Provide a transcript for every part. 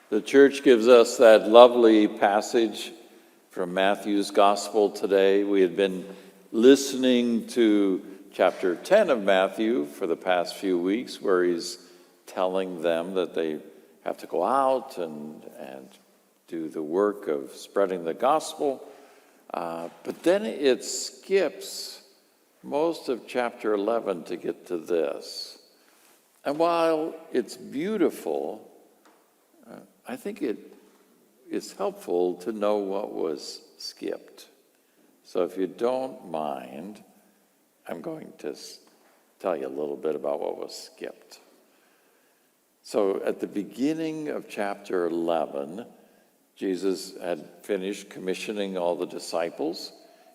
The church gives us that lovely passage from Matthew's Gospel today. We had been listening to chapter 10 of Matthew for the past few weeks, where he's telling them that they have to go out and do the work of spreading the gospel. But then it skips most of chapter 11 to get to this. And while it's beautiful, I think it is helpful to know what was skipped. So if you don't mind, I'm going to tell you a little bit about what was skipped. So at the beginning of chapter 11, Jesus had finished commissioning all the disciples.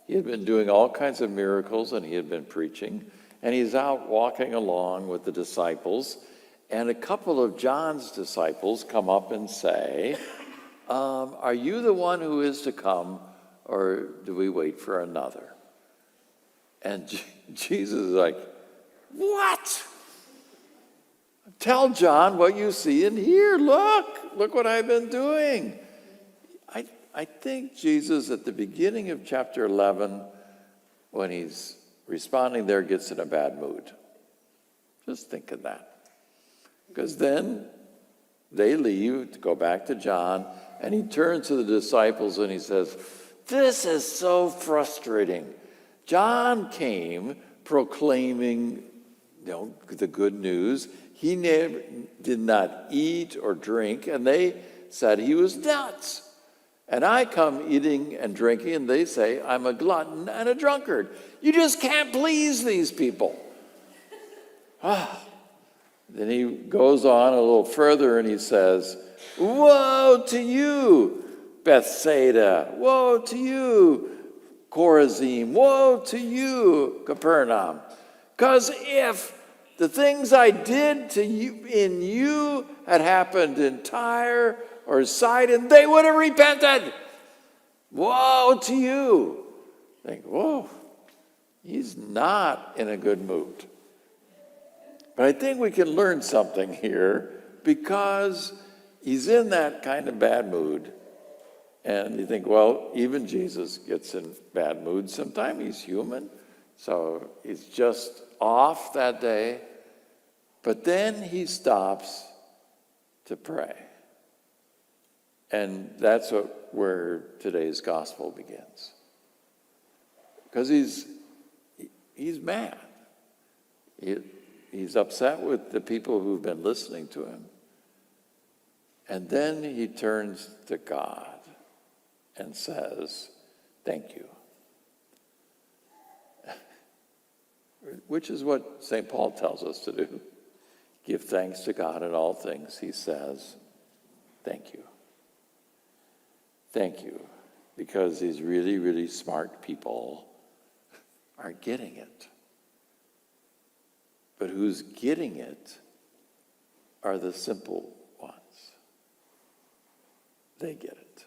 He had been doing all kinds of miracles, and he had been preaching. And he's out walking along with the disciples. And a couple of John's disciples come up and say, are you the one who is to come, or do we wait for another? And Jesus is like, what? Tell John what you see and hear. Look what I've been doing. I think Jesus, at the beginning of chapter 11, when he's responding there, gets in a bad mood. Just think of that. Because then they leave to go back to John, and he turns to the disciples and he says, this is so frustrating. John came proclaiming, the good news. He did not eat or drink, and they said he was nuts. And I come eating and drinking, and they say I'm a glutton and a drunkard. You just can't please these people. Then he goes on a little further and he says, woe to you, Bethsaida. Woe to you, Chorazin. Woe to you, Capernaum. Because if the things I did to you in you had happened in Tyre or Sidon, they would have repented. Woe to you. Think, whoa, he's not in a good mood. But I think we can learn something here, because he's in that kind of bad mood. And you think, well, even Jesus gets in bad mood. Sometimes he's human. So he's just off that day. But then he stops to pray. And that's where today's gospel begins. Because he's mad. He's upset with the people who've been listening to him. And then he turns to God and says, thank you. Which is what St. Paul tells us to do. Give thanks to God in all things. He says, thank you. Thank you. Because these really, really smart people are getting it. But who's getting it are the simple ones. They get it.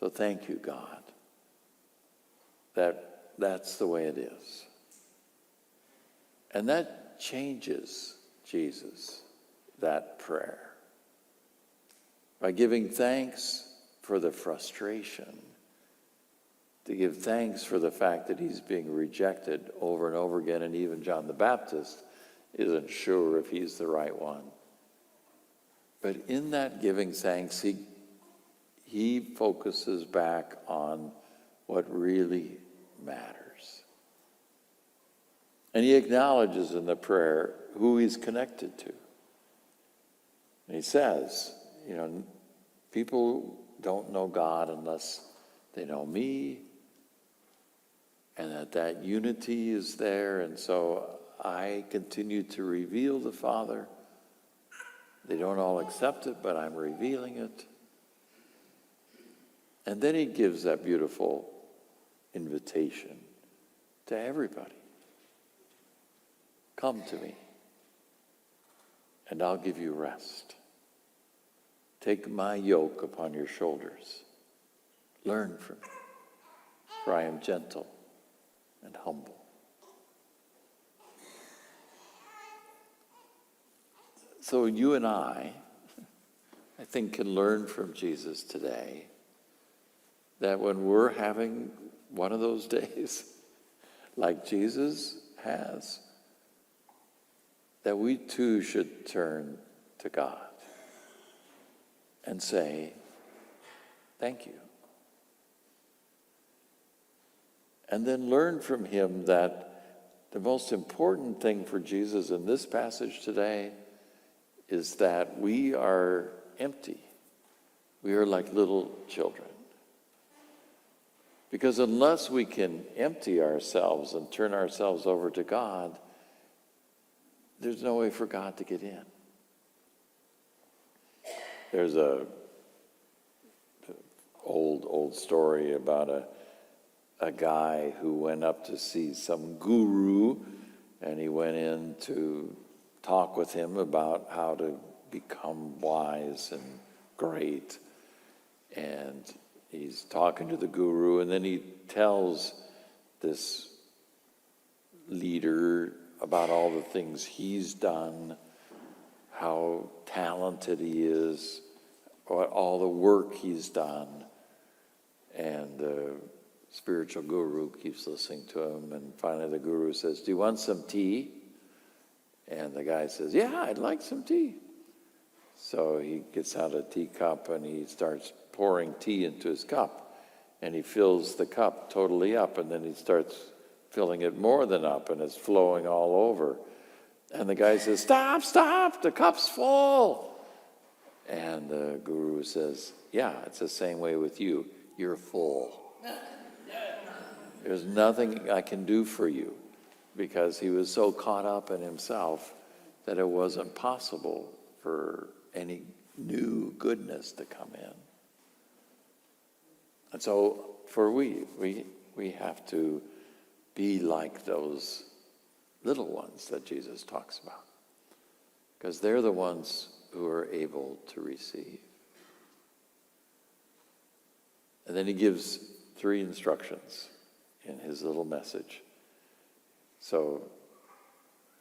So thank you, God. That's the way it is. And that changes Jesus, that prayer. By giving thanks for the frustration, to give thanks for the fact that he's being rejected over and over again, and even John the Baptist isn't sure if he's the right one. But in that giving thanks, he focuses back on what really matters. And he acknowledges in the prayer who he's connected to. And he says, people don't know God unless they know me, and that unity is there, and so I continue to reveal the Father. They don't all accept it, but I'm revealing it. And then he gives that beautiful invitation to everybody. Come to me, and I'll give you rest. Take my yoke upon your shoulders. Learn from me, for I am gentle and humble. So you and I I think, can learn from Jesus today that when we're having one of those days, like Jesus has, that we too should turn to God and say, thank you. And then learn from him that the most important thing for Jesus in this passage today is that we are empty. We are like little children. Because unless we can empty ourselves and turn ourselves over to God, there's no way for God to get in. There's a old story about a guy who went up to see some guru, and he went in to talk with him about how to become wise and great. And he's talking to the guru, and then he tells this leader about all the things he's done, how talented he is, all the work he's done. And the spiritual guru keeps listening to him, and finally the guru says, "Do you want some tea?" And the guy says, "Yeah, I'd like some tea." So he gets out a teacup and he starts pouring tea into his cup, and he fills the cup totally up, and then he starts filling it more than up, and it's flowing all over. And the guy says, stop, the cup's full. And the guru says, "Yeah, it's the same way with you. You're full. There's nothing I can do for you," because he was so caught up in himself that it wasn't possible for any new goodness to come in. And so for we have to be like those little ones that Jesus talks about, because they're the ones who are able to receive. And then he gives 3 instructions in his little message. So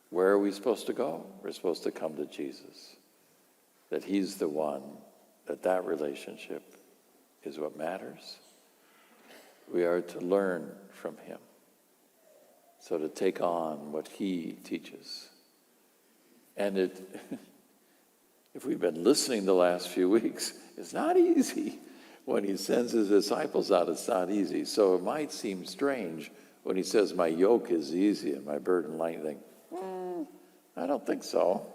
where are we supposed to go? We're supposed to come to Jesus. That he's the one, that relationship is what matters. We are to learn from him. So to take on what he teaches. And if we've been listening the last few weeks, it's not easy. When he sends his disciples out, it's not easy. So it might seem strange when he says, "My yoke is easy and my burden light." Think, I don't think so.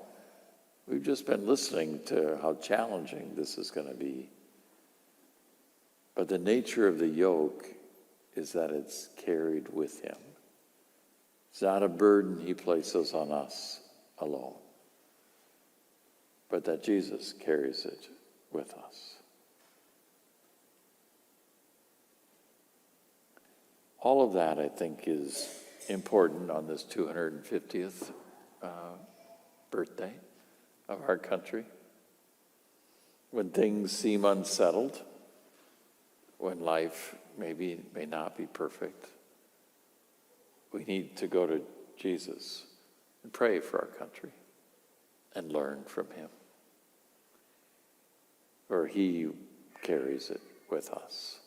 We've just been listening to how challenging this is going to be. But the nature of the yoke is that it's carried with him. It's not a burden he places on us alone, but that Jesus carries it with us. All of that, I think, is important on this 250th birthday of our country. When things seem unsettled, when life may not be perfect, we need to go to Jesus and pray for our country and learn from him. For he carries it with us.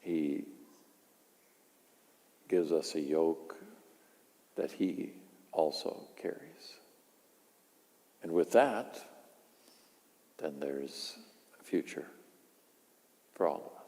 He gives us a yoke that he also carries. And with that, then there's a future for all of us.